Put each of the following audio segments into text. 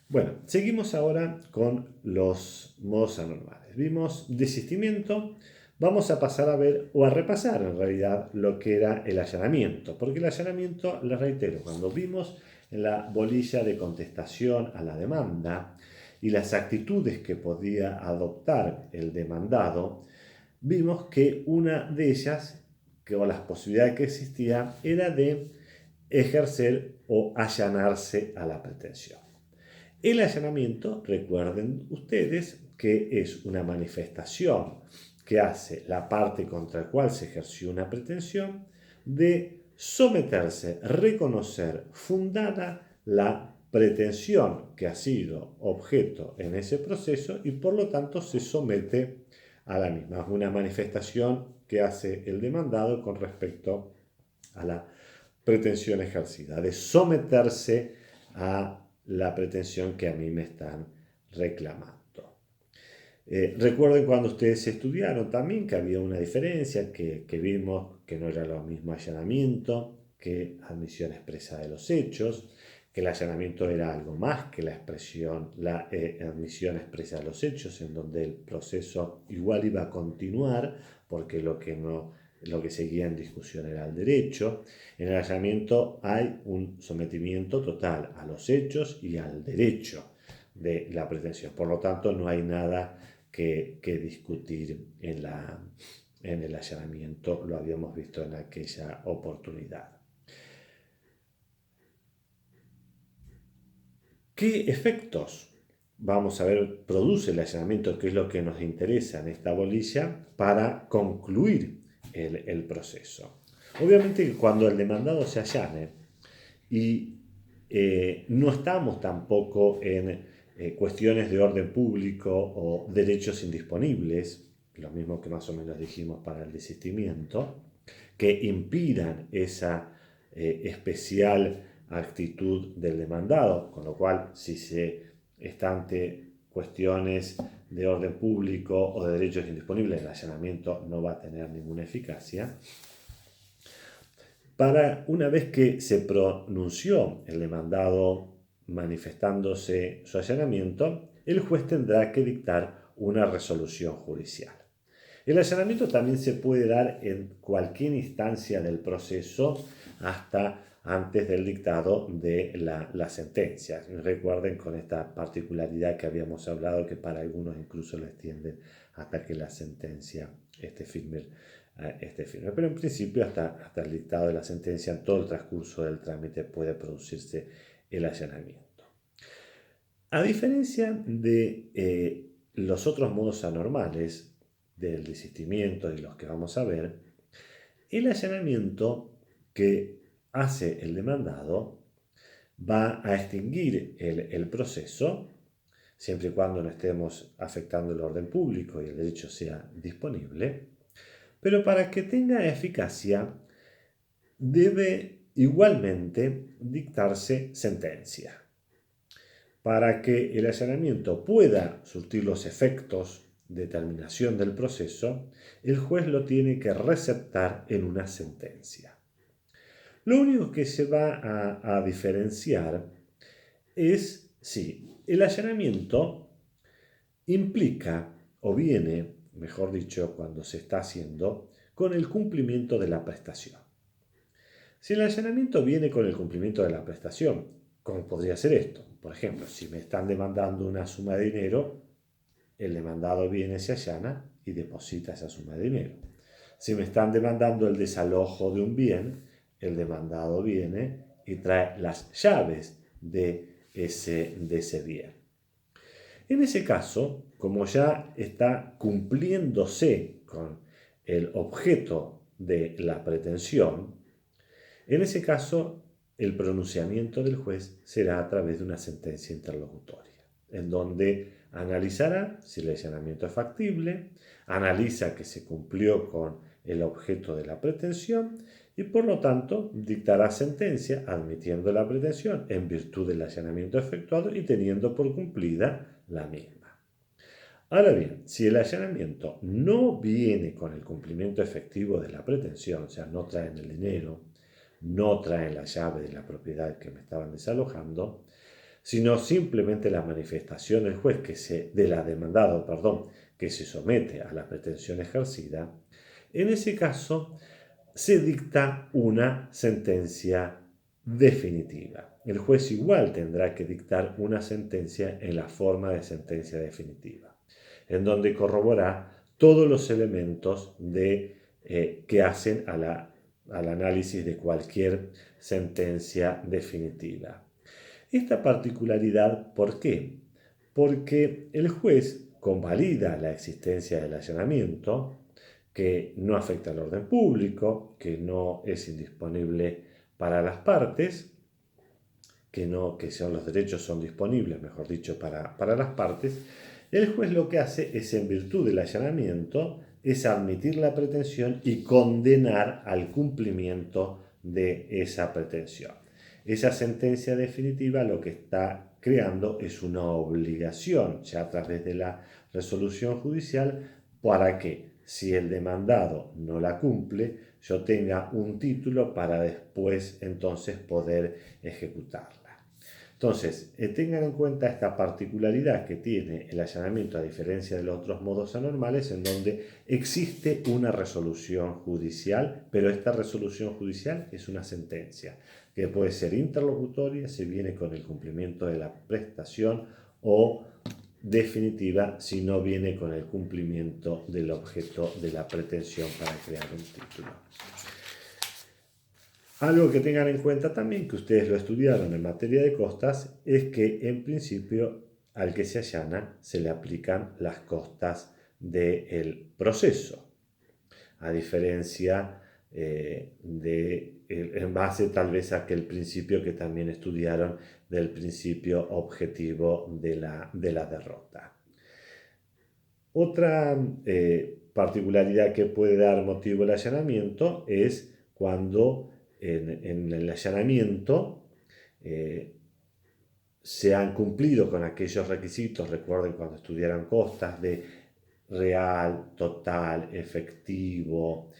Bueno, seguimos ahora con los modos anormales. Vimos desistimiento, vamos a pasar a ver o a repasar en realidad lo que era el allanamiento, porque el allanamiento, les reitero, cuando vimos en la bolilla de contestación a la demanda y las actitudes que podía adoptar el demandado, vimos que una de ellas, o las posibilidades que existía, era de ejercer o allanarse a la pretensión. El allanamiento, recuerden ustedes, que es una manifestación que hace la parte contra la cual se ejerció una pretensión de someterse, reconocer fundada la pretensión que ha sido objeto en ese proceso y por lo tanto se somete a la misma. Es una manifestación que hace el demandado con respecto a la pretensión ejercida, de someterse a la pretensión que a mí me están reclamando. Recuerden cuando ustedes estudiaron también que había una diferencia, que vimos que no era lo mismo allanamiento que admisión expresa de los hechos, que el allanamiento era algo más que la expresión, la admisión expresa de los hechos, en donde el proceso igual iba a continuar, porque lo que seguía en discusión era el derecho. En el allanamiento hay un sometimiento total a los hechos y al derecho de la pretensión. Por lo tanto, no hay nada que discutir en el allanamiento, lo habíamos visto en aquella oportunidad. ¿Qué efectos, vamos a ver, produce el allanamiento, que es lo que nos interesa en esta bolilla, para concluir el proceso? Obviamente que cuando el demandado se allane y no estamos tampoco en cuestiones de orden público o derechos indisponibles, lo mismo que más o menos dijimos para el desistimiento, que impidan esa especial actitud del demandado, con lo cual si se está ante cuestiones de orden público o de derechos indisponibles, el allanamiento no va a tener ninguna eficacia. Para una vez que se pronunció el demandado manifestándose su allanamiento, el juez tendrá que dictar una resolución judicial. El allanamiento también se puede dar en cualquier instancia del proceso hasta antes del dictado de la sentencia. Recuerden con esta particularidad que habíamos hablado que para algunos incluso le extienden hasta que la sentencia esté firme. Pero en principio hasta el dictado de la sentencia, en todo el transcurso del trámite puede producirse el allanamiento. A diferencia de los otros modos anormales del desistimiento y los que vamos a ver, el allanamiento que hace el demandado va a extinguir el proceso, siempre y cuando no estemos afectando el orden público y el derecho sea disponible, pero para que tenga eficacia debe igualmente dictarse sentencia. Para que el allanamiento pueda surtir los efectos de terminación del proceso, el juez lo tiene que receptar en una sentencia. Lo único que se va a diferenciar es si el allanamiento implica o viene, mejor dicho, cuando se está haciendo, con el cumplimiento de la prestación. Si el allanamiento viene con el cumplimiento de la prestación, ¿cómo podría ser esto? Por ejemplo, si me están demandando una suma de dinero, el demandado viene, se allana y deposita esa suma de dinero. Si me están demandando el desalojo de un bien, el demandado viene y trae las llaves de ese bien. En ese caso, como ya está cumpliéndose con el objeto de la pretensión, en ese caso el pronunciamiento del juez será a través de una sentencia interlocutoria, en donde analizará si el allanamiento es factible, analiza que se cumplió con el objeto de la pretensión y por lo tanto dictará sentencia admitiendo la pretensión en virtud del allanamiento efectuado y teniendo por cumplida la misma. Ahora bien, si el allanamiento no viene con el cumplimiento efectivo de la pretensión, o sea, no traen el dinero, no traen la llave de la propiedad que me estaban desalojando, sino simplemente la manifestación del juez de la demandado, que se somete a la pretensión ejercida, en ese caso se dicta una sentencia definitiva. El juez igual tendrá que dictar una sentencia en la forma de sentencia definitiva, en donde corroborará todos los elementos que hacen al análisis de cualquier sentencia definitiva. Esta particularidad, ¿por qué? Porque el juez convalida la existencia del allanamiento, que no afecta al orden público, que no es indisponible para las partes, que los derechos son disponibles, mejor dicho, para las partes. El juez lo que hace es, en virtud del allanamiento, es admitir la pretensión y condenar al cumplimiento de esa pretensión. Esa sentencia definitiva lo que está creando es una obligación, ya a través de la resolución judicial, para que, si el demandado no la cumple, yo tenga un título para después entonces poder ejecutarla. Entonces, tengan en cuenta esta particularidad que tiene el allanamiento a diferencia de los otros modos anormales, en donde existe una resolución judicial, pero esta resolución judicial es una sentencia que puede ser interlocutoria si viene con el cumplimiento de la prestación, o definitiva si no viene con el cumplimiento del objeto de la pretensión para crear un título. Algo que tengan en cuenta también, que ustedes lo estudiaron en materia de costas, es que en principio al que se allana se le aplican las costas del proceso, a diferencia en base tal vez a aquel principio que también estudiaron, del principio objetivo de la derrota. Otra particularidad que puede dar motivo al allanamiento es cuando en el allanamiento se han cumplido con aquellos requisitos, recuerden cuando estudiaron costas, de real, total, efectivo,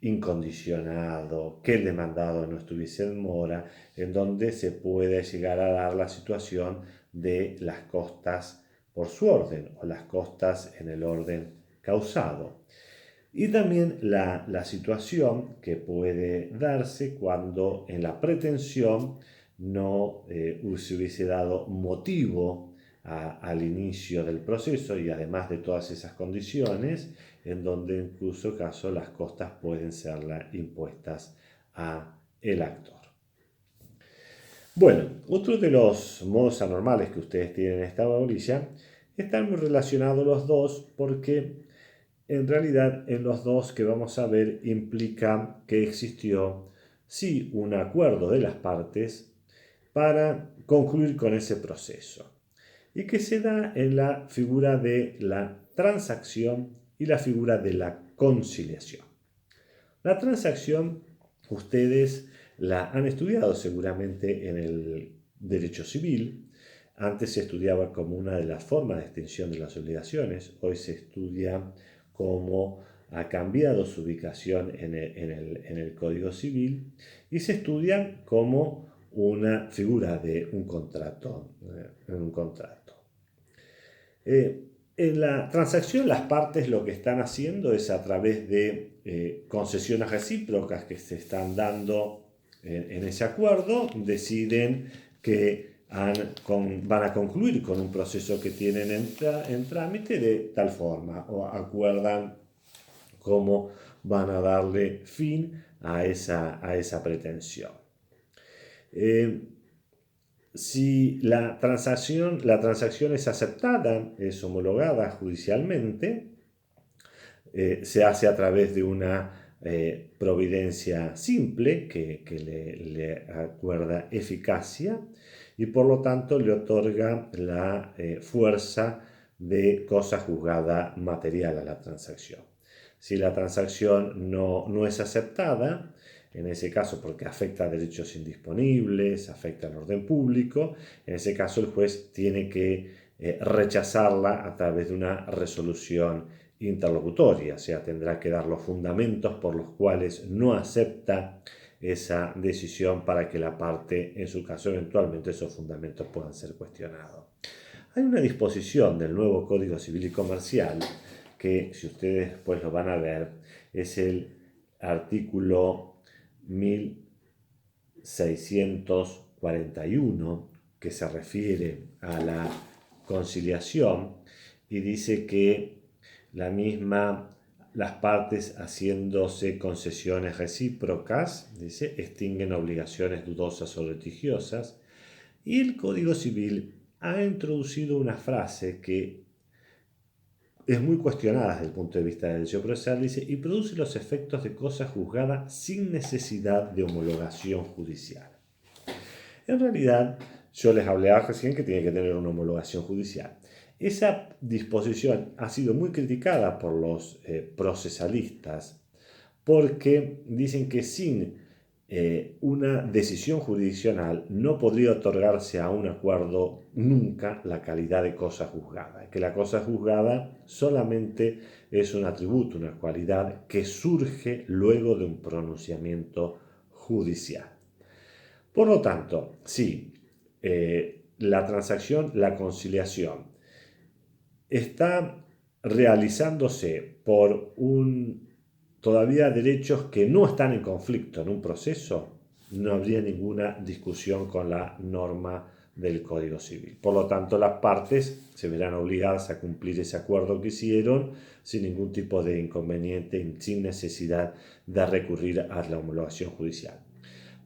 incondicionado, que el demandado no estuviese en mora, en donde se puede llegar a dar la situación de las costas por su orden o las costas en el orden causado. Y también la situación que puede darse cuando en la pretensión no se hubiese dado motivo al inicio del proceso, y además de todas esas condiciones, en donde en su caso las costas pueden ser impuestas a el actor. Bueno, otro de los modos anormales que ustedes tienen en esta orilla están muy relacionados los dos, porque en realidad en los dos que vamos a ver implica que existió sí un acuerdo de las partes para concluir con ese proceso, y que se da en la figura de la transacción y la figura de la conciliación. La transacción ustedes la han estudiado seguramente en el derecho civil. Antes se estudiaba como una de las formas de extinción de las obligaciones, hoy se estudia cómo ha cambiado su ubicación en el Código Civil, y se estudia como una figura de un contrato. En la transacción, las partes lo que están haciendo es, a través de concesiones recíprocas que se están dando en ese acuerdo, deciden que van a concluir con un proceso que tienen en trámite de tal forma, o acuerdan cómo van a darle fin a esa pretensión. Si la transacción es aceptada, es homologada judicialmente, se hace a través de una providencia simple que le acuerda eficacia, y por lo tanto le otorga la fuerza de cosa juzgada material a la transacción. Si la transacción no es aceptada, en ese caso porque afecta a derechos indisponibles, afecta al orden público, en ese caso el juez tiene que rechazarla a través de una resolución interlocutoria, o sea, tendrá que dar los fundamentos por los cuales no acepta esa decisión para que la parte, en su caso, eventualmente esos fundamentos puedan ser cuestionados. Hay una disposición del nuevo Código Civil y Comercial que, si ustedes después lo van a ver, es el artículo 1641, que se refiere a la conciliación y dice que las partes haciéndose concesiones recíprocas, dice, extinguen obligaciones dudosas o litigiosas, y el Código Civil ha introducido una frase que es muy cuestionada desde el punto de vista del derecho procesal, dice, y produce los efectos de cosa juzgada sin necesidad de homologación judicial. En realidad, yo les hablaba recién que tiene que tener una homologación judicial. Esa disposición ha sido muy criticada por los procesalistas porque dicen que sin una decisión jurisdiccional no podría otorgarse a un acuerdo nunca la calidad de cosa juzgada, que la cosa juzgada solamente es un atributo, una cualidad que surge luego de un pronunciamiento judicial. Por lo tanto, si la transacción, la conciliación, está realizándose por todavía derechos que no están en conflicto en un proceso, no habría ninguna discusión con la norma del Código Civil. Por lo tanto, las partes se verán obligadas a cumplir ese acuerdo que hicieron sin ningún tipo de inconveniente, sin necesidad de recurrir a la homologación judicial.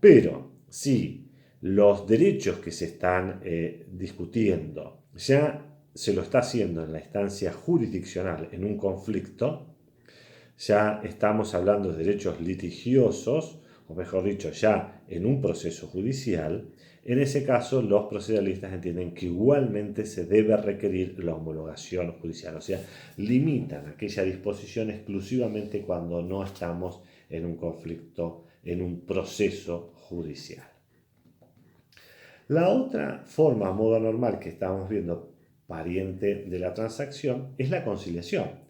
Pero si los derechos que se están discutiendo ya se lo está haciendo en la instancia jurisdiccional en un conflicto, ya estamos hablando de derechos litigiosos, o mejor dicho, ya en un proceso judicial, en ese caso los procesalistas entienden que igualmente se debe requerir la homologación judicial, o sea, limitan aquella disposición exclusivamente cuando no estamos en un conflicto, en un proceso judicial. La otra forma, modo normal que estamos viendo, pariente de la transacción, es la conciliación.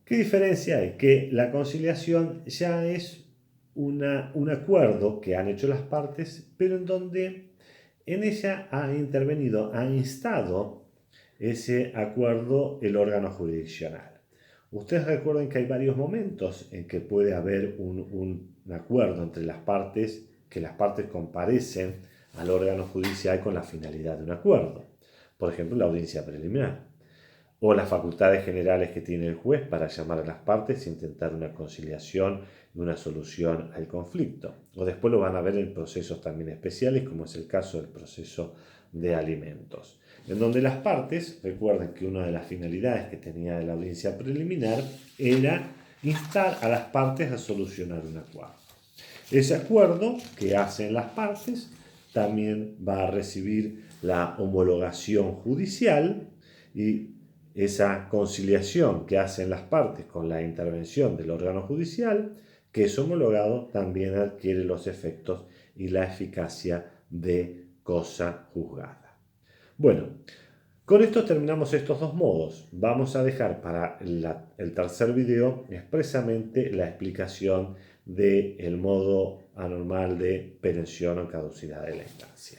¿Qué diferencia hay? Que la conciliación ya es un acuerdo que han hecho las partes, pero en donde en ella ha intervenido, ha instado ese acuerdo el órgano jurisdiccional. Ustedes recuerden que hay varios momentos en que puede haber un acuerdo entre las partes, que las partes comparecen al órgano judicial con la finalidad de un acuerdo. Por ejemplo, la audiencia preliminar. O las facultades generales que tiene el juez para llamar a las partes e intentar una conciliación y una solución al conflicto. O después lo van a ver en procesos también especiales, como es el caso del proceso de alimentos, en donde las partes, recuerden que una de las finalidades que tenía la audiencia preliminar era instar a las partes a solucionar un acuerdo. Ese acuerdo que hacen las partes también va a recibir la homologación judicial, y esa conciliación que hacen las partes con la intervención del órgano judicial, que es homologado, también adquiere los efectos y la eficacia de cosa juzgada. Bueno, con esto terminamos estos dos modos. Vamos a dejar para el tercer video expresamente la explicación del modo anormal de perención o caducidad de la instancia.